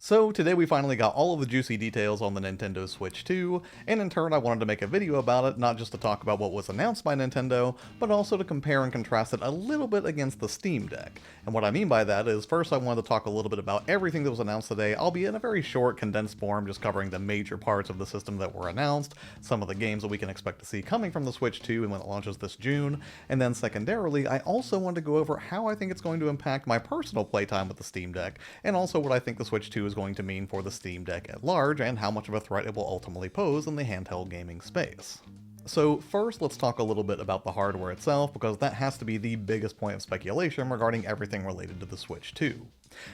So today we finally got all of the juicy details on the Nintendo Switch 2, and in turn I wanted to make a video about it, not just to talk about what was announced by Nintendo, but also to compare and contrast it a little bit against the Steam Deck. And what I mean by that is, first I wanted to talk a little bit about everything that was announced today, albeit in a very short, condensed form, just covering the major parts of the system that were announced, some of the games that we can expect to see coming from the Switch 2 and when it launches this June, and then secondarily, I also wanted to go over how I think it's going to impact my personal playtime with the Steam Deck, and also what I think the Switch 2 is going to mean for the Steam Deck at large, and how much of a threat it will ultimately pose in the handheld gaming space. So first, let's talk a little bit about the hardware itself, because that has to be the biggest point of speculation regarding everything related to the Switch 2.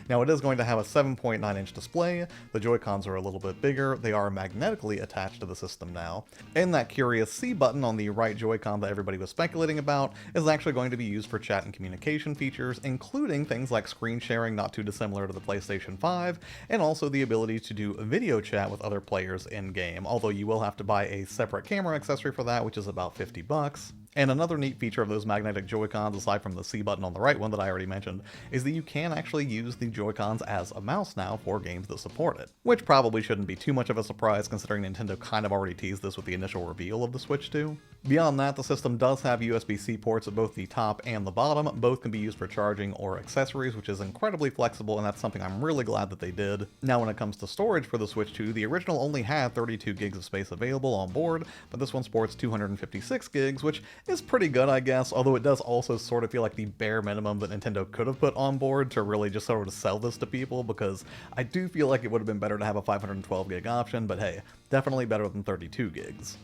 Now, it is going to have a 7.9-inch display, the Joy-Cons are a little bit bigger, they are magnetically attached to the system now, and that curious C button on the right Joy-Con that everybody was speculating about is actually going to be used for chat and communication features, including things like screen sharing not too dissimilar to the PlayStation 5, and also the ability to do video chat with other players in-game, although you will have to buy a separate camera accessory for that, which is about $50. And another neat feature of those magnetic Joy-Cons, aside from the C button on the right one that I already mentioned, is that you can actually use the Joy-Cons as a mouse now for games that support it. Which probably shouldn't be too much of a surprise considering Nintendo kind of already teased this with the initial reveal of the Switch 2. Beyond that, the system does have USB-C ports at both the top and the bottom. Both can be used for charging or accessories, which is incredibly flexible, and that's something I'm really glad that they did. Now, when it comes to storage for the Switch 2, the original only had 32 gigs of space available on board, but this one sports 256 gigs, which is pretty good, I guess, although it does also sort of feel like the bare minimum that Nintendo could have put on board to really just sort of sell this to people, because I do feel like it would have been better to have a 512 gig option, but hey, definitely better than 32 gigs.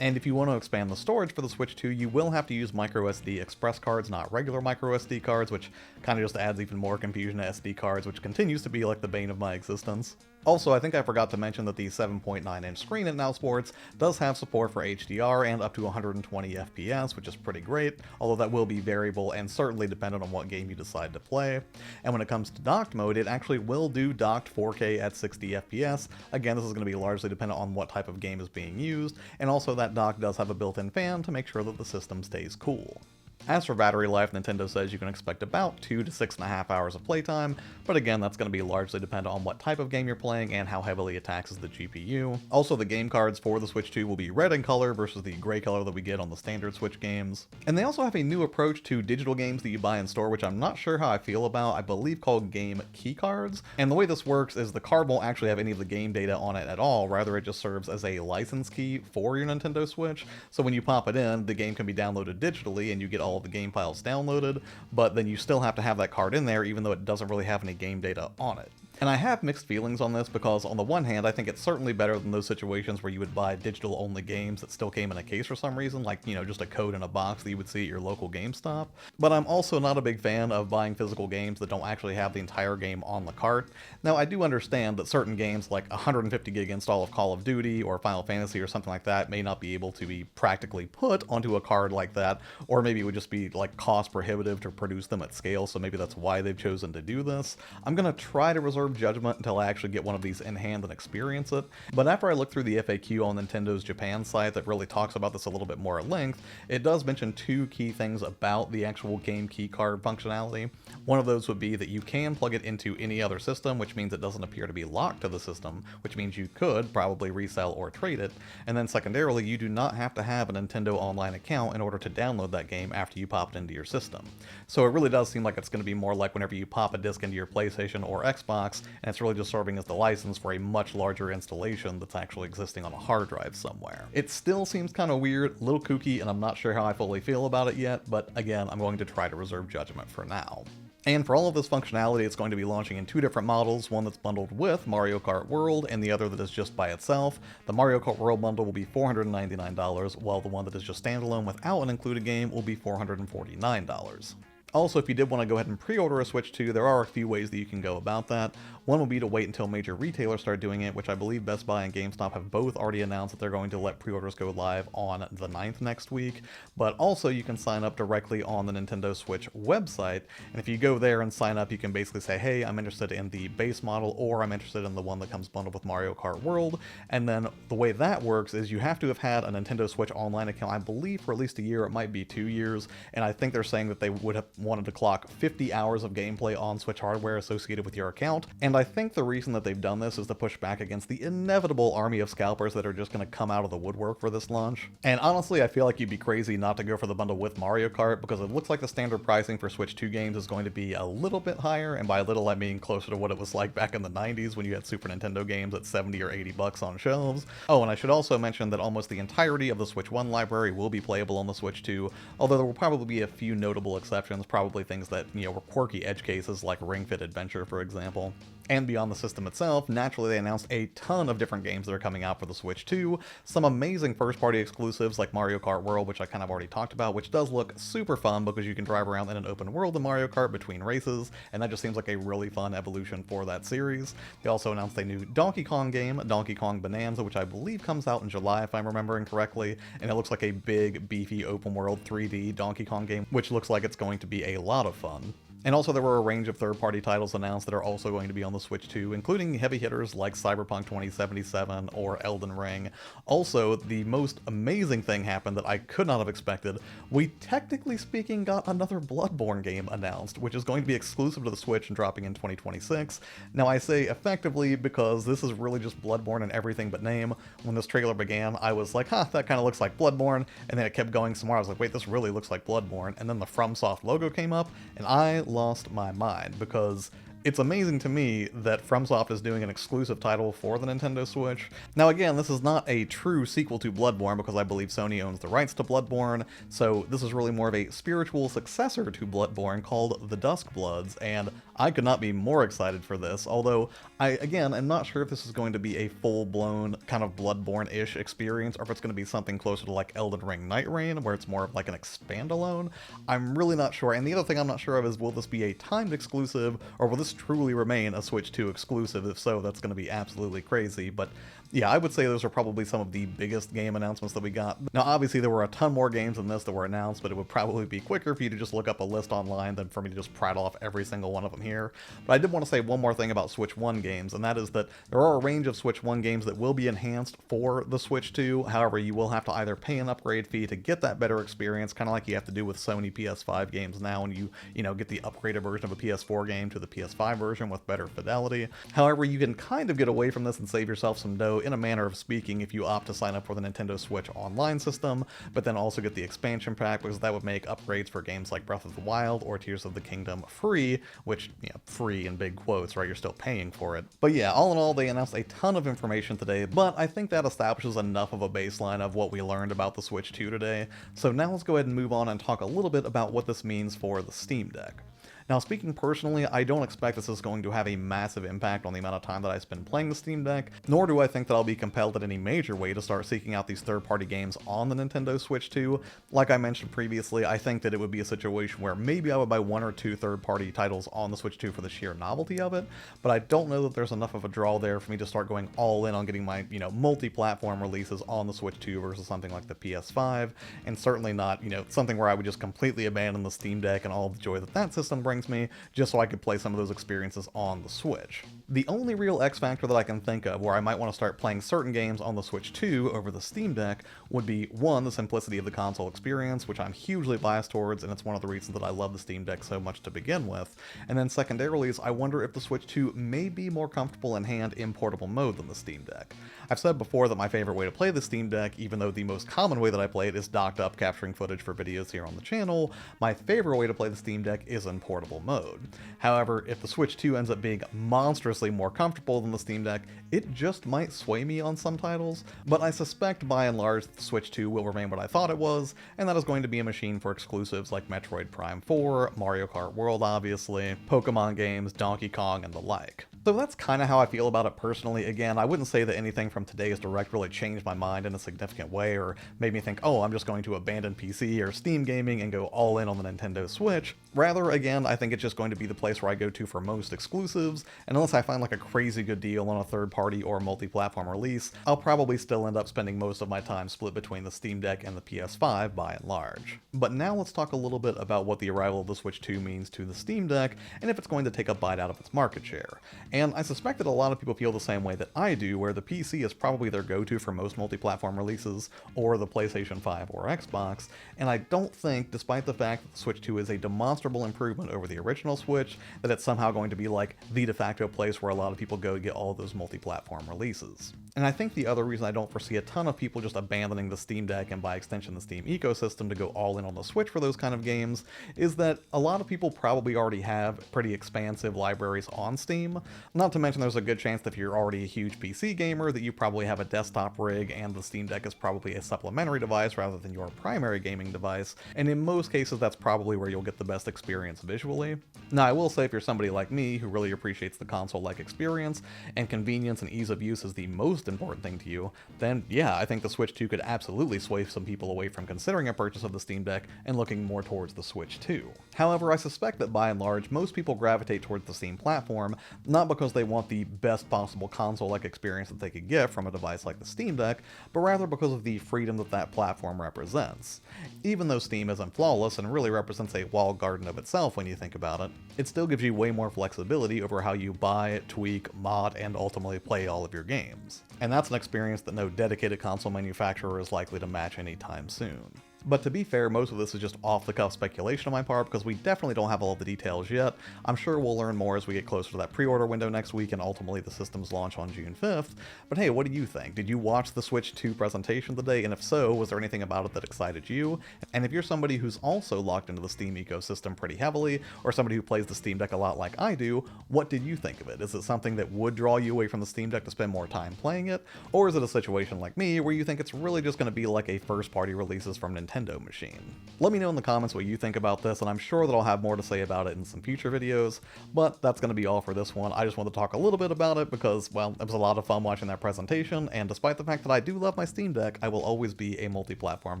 And if you want to expand the storage for the Switch 2, you will have to use microSD express cards, not regular microSD cards, which kind of just adds even more confusion to SD cards, which continues to be like the bane of my existence. Also, I think I forgot to mention that the 7.9-inch screen it now sports does have support for HDR and up to 120 FPS, which is pretty great, although that will be variable and certainly dependent on what game you decide to play. And when it comes to docked mode, it actually will do docked 4K at 60 FPS. Again, this is going to be largely dependent on what type of game is being used, and also that dock does have a built-in fan to make sure that the system stays cool. As for battery life, Nintendo says you can expect about 2 to 6.5 hours of playtime, but again, that's going to be largely dependent on what type of game you're playing and how heavily it taxes the GPU. Also, the game cards for the Switch 2 will be red in color versus the gray color that we get on the standard Switch games. And they also have a new approach to digital games that you buy in store, which I'm not sure how I feel about, I believe called game key cards. And the way this works is the card won't actually have any of the game data on it at all, rather it just serves as a license key for your Nintendo Switch. So when you pop it in, the game can be downloaded digitally and you get all of the game files downloaded, but then you still have to have that card in there even though it doesn't really have any game data on it. And I have mixed feelings on this because on the one hand, I think it's certainly better than those situations where you would buy digital-only games that still came in a case for some reason, like, you know, just a code in a box that you would see at your local GameStop. But I'm also not a big fan of buying physical games that don't actually have the entire game on the cart. Now, I do understand that certain games like 150 gig install of Call of Duty or Final Fantasy or something like that may not be able to be practically put onto a card like that, or maybe it would just be like cost prohibitive to produce them at scale, so maybe that's why they've chosen to do this. I'm gonna try to reserve judgment until I actually get one of these in hand and experience it, but after I look through the FAQ on Nintendo's Japan site that really talks about this a little bit more at length, it does mention two key things about the actual game key card functionality. One of those would be that you can plug it into any other system, which means it doesn't appear to be locked to the system, which means you could probably resell or trade it, and then secondarily, you do not have to have a Nintendo Online account in order to download that game after you pop it into your system. So it really does seem like it's going to be more like whenever you pop a disc into your PlayStation or Xbox, and it's really just serving as the license for a much larger installation that's actually existing on a hard drive somewhere. It still seems kind of weird, a little kooky, and I'm not sure how I fully feel about it yet, but again, I'm going to try to reserve judgment for now. And for all of this functionality, it's going to be launching in two different models, one that's bundled with Mario Kart World and the other that is just by itself. The Mario Kart World bundle will be $499, while the one that is just standalone without an included game will be $449. Also, if you did want to go ahead and pre-order a Switch 2, there are a few ways that you can go about that. One will be to wait until major retailers start doing it, which I believe Best Buy and GameStop have both already announced that they're going to let pre-orders go live on the 9th next week. But also, you can sign up directly on the Nintendo Switch website, and if you go there and sign up, you can basically say, hey, I'm interested in the base model, or I'm interested in the one that comes bundled with Mario Kart World. And then the way that works is you have to have had a Nintendo Switch Online account, I believe, for at least a year, it might be 2 years, and I think they're saying that they would have wanted to clock 50 hours of gameplay on Switch hardware associated with your account, and I think the reason that they've done this is to push back against the inevitable army of scalpers that are just going to come out of the woodwork for this launch. And honestly, I feel like you'd be crazy not to go for the bundle with Mario Kart, because it looks like the standard pricing for Switch 2 games is going to be a little bit higher, and by little I mean closer to what it was like back in the 90s when you had Super Nintendo games at 70 or 80 bucks on shelves. Oh, and I should also mention that almost the entirety of the Switch 1 library will be playable on the Switch 2, although there will probably be a few notable exceptions, probably things that, were quirky edge cases like Ring Fit Adventure, for example. And beyond the system itself, naturally they announced a ton of different games that are coming out for the Switch 2, some amazing first-party exclusives like Mario Kart World, which I kind of already talked about, which does look super fun because you can drive around in an open world in Mario Kart between races, and that just seems like a really fun evolution for that series. They also announced a new Donkey Kong game, Donkey Kong Bonanza, which I believe comes out in July if I'm remembering correctly, and it looks like a big, beefy open world 3D Donkey Kong game, which looks like it's going to be a lot of fun. And also there were a range of third-party titles announced that are also going to be on the Switch 2, including heavy hitters like Cyberpunk 2077 or Elden Ring. Also, the most amazing thing happened that I could not have expected. We, technically speaking, got another Bloodborne game announced, which is going to be exclusive to the Switch and dropping in 2026. Now, I say effectively because this is really just Bloodborne and everything but name. When this trailer began, I was like, that kind of looks like Bloodborne, and then it kept going some more. I was like, wait, this really looks like Bloodborne. And then the FromSoft logo came up, and I lost my mind, because it's amazing to me that FromSoft is doing an exclusive title for the Nintendo Switch. Now again, this is not a true sequel to Bloodborne because I believe Sony owns the rights to Bloodborne, so this is really more of a spiritual successor to Bloodborne called The Dusk Bloods, and I could not be more excited for this, although I, again, am not sure if this is going to be a full-blown kind of Bloodborne-ish experience, or if it's going to be something closer to like Elden Ring Night Rain, where it's more of like an expand-alone. I'm really not sure, and the other thing I'm not sure of is, will this be a timed exclusive, or will this truly remain a Switch 2 exclusive? If so, that's going to be absolutely crazy, but yeah, I would say those are probably some of the biggest game announcements that we got. Now, obviously, there were a ton more games than this that were announced, but it would probably be quicker for you to just look up a list online than for me to just prattle off every single one of them here. But I did want to say one more thing about Switch 1 games, and that is that there are a range of Switch 1 games that will be enhanced for the Switch 2. However, you will have to either pay an upgrade fee to get that better experience, kind of like you have to do with Sony PS5 games now when you get the upgraded version of a PS4 game to the PS5 version with better fidelity. However, you can kind of get away from this and save yourself some dough in a manner of speaking if you opt to sign up for the Nintendo Switch Online system, but then also get the expansion pack, because that would make upgrades for games like Breath of the Wild or Tears of the Kingdom free, which, free in big quotes, right? You're still paying for it. But yeah, all in all, they announced a ton of information today, but I think that establishes enough of a baseline of what we learned about the Switch 2 today. So now let's go ahead and move on and talk a little bit about what this means for the Steam Deck. Now, speaking personally, I don't expect this is going to have a massive impact on the amount of time that I spend playing the Steam Deck, nor do I think that I'll be compelled in any major way to start seeking out these third-party games on the Nintendo Switch 2. Like I mentioned previously, I think that it would be a situation where maybe I would buy one or two third-party titles on the Switch 2 for the sheer novelty of it, but I don't know that there's enough of a draw there for me to start going all in on getting my, multi-platform releases on the Switch 2 versus something like the PS5, and certainly not, something where I would just completely abandon the Steam Deck and all of the joy that that system brings me, just so I could play some of those experiences on the Switch. The only real X factor that I can think of where I might want to start playing certain games on the Switch 2 over the Steam Deck would be, one, the simplicity of the console experience, which I'm hugely biased towards, and it's one of the reasons that I love the Steam Deck so much to begin with. And then secondarily is I wonder if the Switch 2 may be more comfortable in hand in portable mode than the Steam Deck. I've said before that my favorite way to play the Steam Deck, even though the most common way that I play it is docked up capturing footage for videos here on the channel, my favorite way to play the Steam Deck is in portable mode. However, if the Switch 2 ends up being monstrously more comfortable than the Steam Deck, it just might sway me on some titles, but I suspect by and large the Switch 2 will remain what I thought it was, and that is going to be a machine for exclusives like Metroid Prime 4, Mario Kart World obviously, Pokemon games, Donkey Kong, and the like. So that's kind of how I feel about it personally. Again, I wouldn't say that anything from today's Direct really changed my mind in a significant way or made me think, oh, I'm just going to abandon PC or Steam gaming and go all in on the Nintendo Switch. Rather, again, I think it's just going to be the place where I go to for most exclusives, and unless I find like a crazy good deal on a third-party or multi-platform release, I'll probably still end up spending most of my time split between the Steam Deck and the PS5 by and large. But now let's talk a little bit about what the arrival of the Switch 2 means to the Steam Deck, and if it's going to take a bite out of its market share. And I suspect that a lot of people feel the same way that I do, where the PC is probably their go-to for most multi-platform releases, or the PlayStation 5 or Xbox, and I don't think, despite the fact that the Switch 2 is a demonstrable improvement over the original Switch, that it's somehow going to be like the de facto place where a lot of people go to get all of those multi-platform releases. And I think the other reason I don't foresee a ton of people just abandoning the Steam Deck and by extension the Steam ecosystem to go all in on the Switch for those kind of games is that a lot of people probably already have pretty expansive libraries on Steam. Not to mention there's a good chance that if you're already a huge PC gamer that you probably have a desktop rig and the Steam Deck is probably a supplementary device rather than your primary gaming device, and in most cases that's probably where you'll get the best experience visually. Now I will say if you're somebody like me who really appreciates the console-like experience and convenience and ease of use is the most important thing to you, then yeah, I think the Switch 2 could absolutely sway some people away from considering a purchase of the Steam Deck and looking more towards the Switch 2. However, I suspect that by and large, most people gravitate towards the Steam platform, not because they want the best possible console-like experience that they could get from a device like the Steam Deck, but rather because of the freedom that that platform represents. Even though Steam isn't flawless and really represents a walled garden of itself when you think about it, it still gives you way more flexibility over how you buy, tweak, mod, and ultimately play all of your games. And that's an experience that no dedicated console manufacturer is likely to match anytime soon. But to be fair, most of this is just off-the-cuff speculation on my part because we definitely don't have all of the details yet. I'm sure we'll learn more as we get closer to that pre-order window next week and ultimately the system's launch on June 5th. But hey, what do you think? Did you watch the Switch 2 presentation today? And if so, was there anything about it that excited you? And if you're somebody who's also locked into the Steam ecosystem pretty heavily, or somebody who plays the Steam Deck a lot like I do, what did you think of it? Is it something that would draw you away from the Steam Deck to spend more time playing it? Or is it a situation like me where you think it's really just going to be like a first-party releases from Nintendo machine? Let me know in the comments what you think about this, and I'm sure that I'll have more to say about it in some future videos, but that's going to be all for this one. I just wanted to talk a little bit about it because, well, it was a lot of fun watching that presentation, and despite the fact that I do love my Steam Deck, I will always be a multi-platform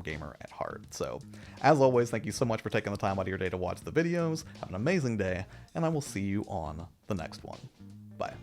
gamer at heart. So, as always, thank you so much for taking the time out of your day to watch the videos. Have an amazing day, and I will see you on the next one. Bye.